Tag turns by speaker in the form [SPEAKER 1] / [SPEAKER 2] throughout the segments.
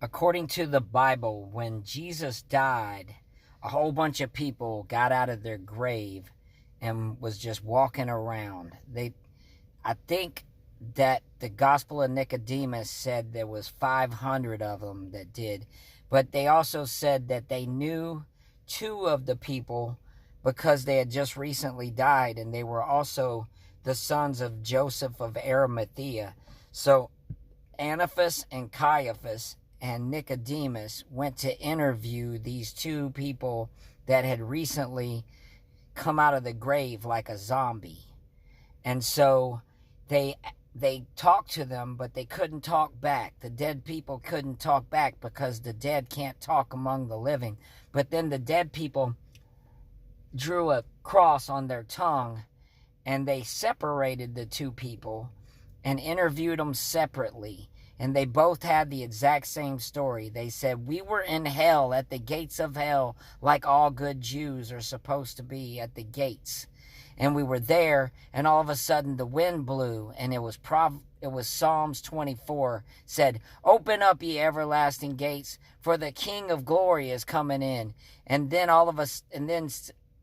[SPEAKER 1] According to the Bible, when Jesus died, a whole bunch of people got out of their grave and was just walking around. I think that the Gospel of Nicodemus said there was 500 of them that did, but they also said that they knew two of the people because they had just recently died, and they were also the sons of Joseph of Arimathea. So Annas and Caiaphas and Nicodemus went to interview these two people that had recently come out of the grave like a zombie. And so they talked to them, but they couldn't talk back. The dead people couldn't talk back because the dead can't talk among the living. But then the dead people drew a cross on their tongue, and they separated the two people and interviewed them separately. And they both had the exact same story. They said, "We were in hell, at the gates of hell, like all good Jews are supposed to be at the gates. And we were there, and all of a sudden the wind blew," and it was Psalms 24 said, "Open up, ye everlasting gates, for the King of glory is coming in." And then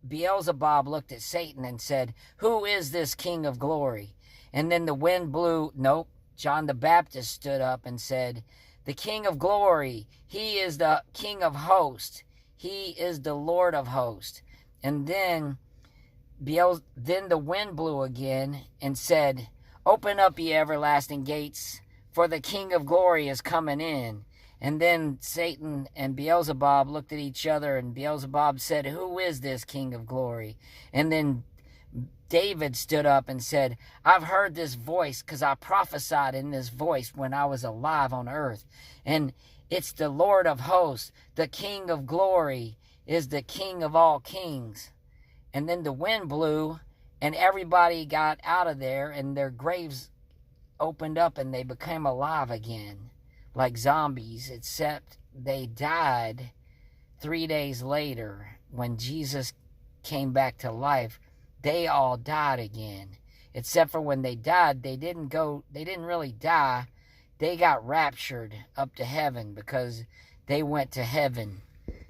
[SPEAKER 1] Beelzebub looked at Satan and said, "Who is this King of glory?" And then the wind blew. Nope. John the Baptist stood up and said, "The King of glory, he is the King of hosts. He is the Lord of hosts." And then the wind blew again and said, "Open up, ye everlasting gates, for the King of glory is coming in." And then Satan and Beelzebub looked at each other, and Beelzebub said, "Who is this King of glory?" And then David stood up and said, "I've heard this voice because I prophesied in this voice when I was alive on earth. And it's the Lord of hosts, the King of glory is the King of all kings." And then the wind blew, and everybody got out of there, and their graves opened up, and they became alive again, like zombies, except they died 3 days later when Jesus came back to life. They all died again, except for when they died, they didn't really die. They got raptured up to heaven because they went to heaven.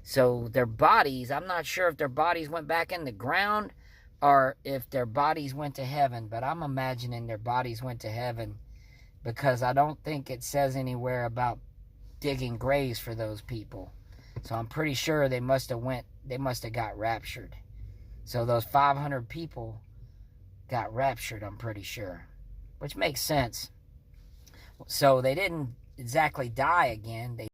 [SPEAKER 1] So their bodies, I'm not sure if their bodies went back in the ground or if their bodies went to heaven, but I'm imagining their bodies went to heaven because I don't think it says anywhere about digging graves for those people. So I'm pretty sure they must have got raptured. So those 500 people got raptured, I'm pretty sure, which makes sense. So they didn't exactly die again. They